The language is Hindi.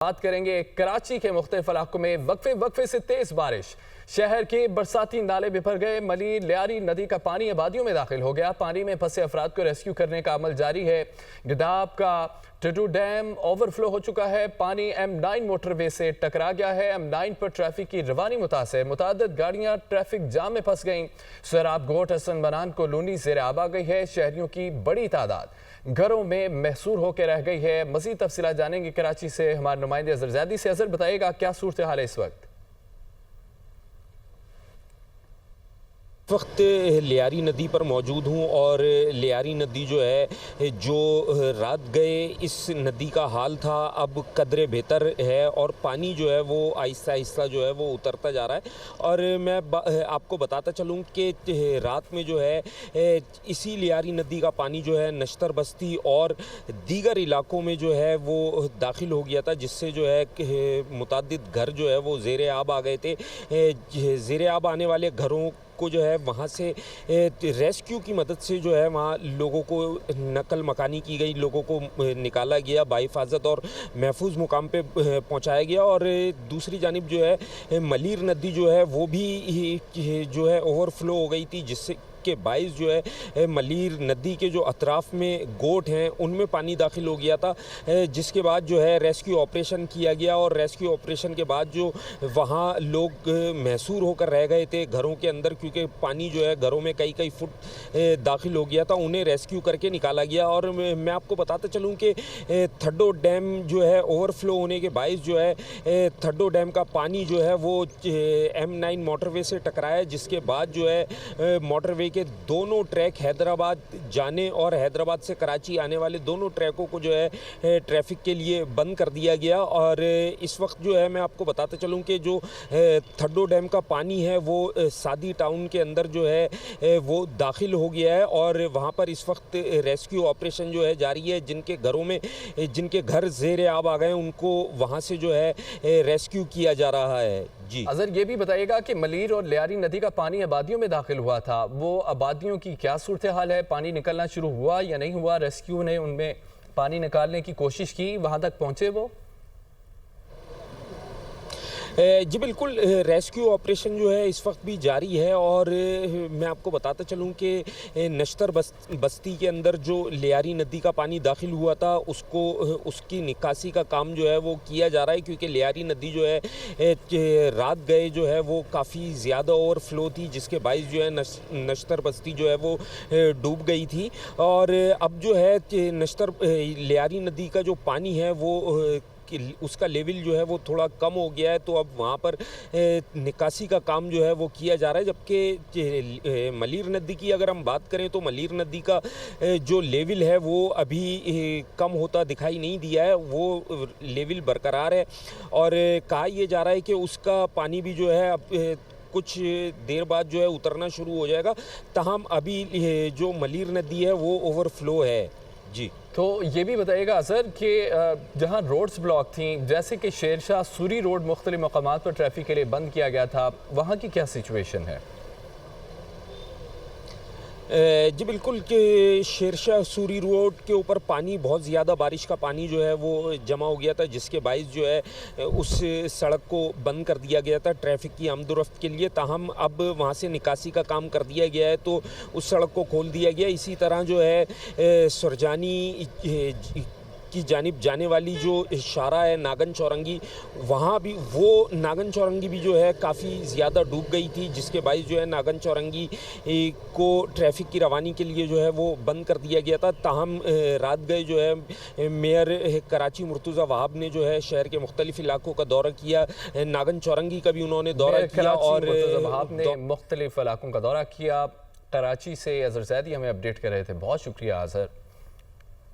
बात करेंगे कराची के मुख्तलिफ इलाकों में वक्फे से तेज बारिश। शहर के बरसाती नाले बिफर गए। मलीर लियारी नदी का पानी आबादियों में दाखिल हो गया। पानी में फंसे अफराद को रेस्क्यू करने का अमल जारी है। गिदाब का टटू डैम ओवरफ्लो हो चुका है। पानी M9 मोटरवे से टकरा गया है। M9 पर ट्रैफिक की रवानी मुतासर। मुतादिद गाड़ियां ट्रैफिक जाम में फंस गईं। सैराब गोट हसन बनान को लूनी ज़ेर आब आ गई है। शहरियों की बड़ी तादाद घरों में महसूर होकर रह गई है। मज़ीद तफसीलात जानेंगे कराची से हमारे नुमाइंदे अजहर ज़ैदी से। अजहर, बताइएगा क्या सूरत हाल है इस वक्त? वक्त लियारी नदी पर मौजूद हूँ और लियारी नदी जो है, जो रात गए इस नदी का हाल था अब कदरे बेहतर है और पानी जो है वो आहिस्ता आहिस्ता जो है वो उतरता जा रहा है। और मैं आपको बताता चलूँ कि रात में जो है इसी लियारी नदी का पानी जो है नश्तर बस्ती और दीगर इलाकों में जो है वो दाखिल हो गया था, जिससे जो है मुतअद्दिद घर जो है वो ज़ेर आब आ गए थे। ज़ेर आब आने वाले घरों को जो है वहाँ से रेस्क्यू की मदद से जो है वहाँ लोगों को नकल मकानी की गई, लोगों को निकाला गया, बाहिफाजत और महफूज मुकाम पे पहुँचाया गया। और दूसरी जानिब जो है मलीर नदी जो है वो भी जो है ओवरफ्लो हो गई थी, जिससे के बाइस जो है मलीर नदी के जो अतराफ़ में गोट हैं उनमें पानी दाखिल हो गया था, जिसके बाद जो है रेस्क्यू ऑपरेशन किया गया। और रेस्क्यू ऑपरेशन के बाद जो वहाँ लोग महसूर होकर रह गए थे घरों के अंदर, क्योंकि पानी जो है घरों में कई कई फुट दाखिल हो गया था, उन्हें रेस्क्यू करके निकाला गया। और मैं आपको बताता चलूँ कि थड्डो डैम जो है ओवरफ्लो होने के बाइस जो है थड्डो डैम का पानी जो है वो M9 मोटरवे से टकराया, जिसके बाद जो है मोटरवे के दोनों ट्रैक हैदराबाद जाने और हैदराबाद से कराची आने वाले दोनों ट्रैकों को जो है ट्रैफिक के लिए बंद कर दिया गया। और इस वक्त जो है मैं आपको बताते चलूं कि जो थड्डो डैम का पानी है वो सादी टाउन के अंदर जो है वो दाखिल हो गया है और वहाँ पर इस वक्त रेस्क्यू ऑपरेशन जो है जारी है। जिनके घरों में जिनके घर ज़ेर आब आ गए उनको वहाँ से जो है रेस्क्यू किया जा रहा है। जी अजहर, ये भी बताइएगा कि मलीर और लियारी नदी का पानी आबादियों में दाखिल हुआ था, वो आबादियों की क्या सूरत हाल है? पानी निकलना शुरू हुआ या नहीं हुआ? रेस्क्यू ने उनमें पानी निकालने की कोशिश की, वहां तक पहुंचे वो? जी बिल्कुल, रेस्क्यू ऑपरेशन जो है इस वक्त भी जारी है। और मैं आपको बताता चलूँ कि नश्तर बस्ती के अंदर जो लियारी नदी का पानी दाखिल हुआ था उसकी निकासी का काम जो है वो किया जा रहा है, क्योंकि लियारी नदी जो है रात गए जो है वो काफ़ी ज़्यादा ओवरफ्लो थी, जिसके बाइस जो है नश्तर बस्ती जो है वो डूब गई थी। और अब जो है लियारी नदी का जो पानी है वो उसका लेवल जो है वो थोड़ा कम हो गया है, तो अब वहाँ पर निकासी का काम जो है वो किया जा रहा है। जबकि मलीर नदी की अगर हम बात करें तो मलीर नदी का जो लेवल है वो अभी कम होता दिखाई नहीं दिया है, वो लेवल बरकरार है। और कहा यह जा रहा है कि उसका पानी भी जो है अब कुछ देर बाद जो है उतरना शुरू हो जाएगा। ताहम अभी जो मलीर नदी है वो ओवरफ्लो है। जी, तो ये भी बताइएगा अजहर कि जहाँ रोड्स ब्लॉक थी, जैसे कि शेरशाह सूरी रोड मुख्तलिफ मकामात पर ट्रैफिक के लिए बंद किया गया था, वहाँ की क्या सिचुएशन है? जी बिल्कुल, कि शेरशाह सूरी रोड के ऊपर पानी बहुत ज़्यादा बारिश का पानी जो है वो जमा हो गया था, जिसके बाइस जो है उस सड़क को बंद कर दिया गया था ट्रैफिक की आमदोरफ्त के लिए। ताहम अब वहाँ से निकासी का काम कर दिया गया है, तो उस सड़क को खोल दिया गया। इसी तरह जो है सुरजानी की जानिब जाने वाली जो इशारा है नागन चौरंगी, वहाँ भी वो नागन चौरंगी भी जो है काफ़ी ज़्यादा डूब गई थी, जिसके बाइस जो है नागन चौरंगी को ट्रैफिक की रवानी के लिए जो है वो बंद कर दिया गया था। ताहम रात गए जो है मेयर कराची मुर्तज़ा वहाब ने जो है शहर के मुख्तलिफ इलाकों का दौरा किया, नागन चौरंगी का भी उन्होंने दौरा किया और वहाब ने मुख्तलिफ इलाकों का दौरा किया। कराची से अजहर ज़ैदी हमें अपडेट कर रहे थे। बहुत शुक्रिया अजहर।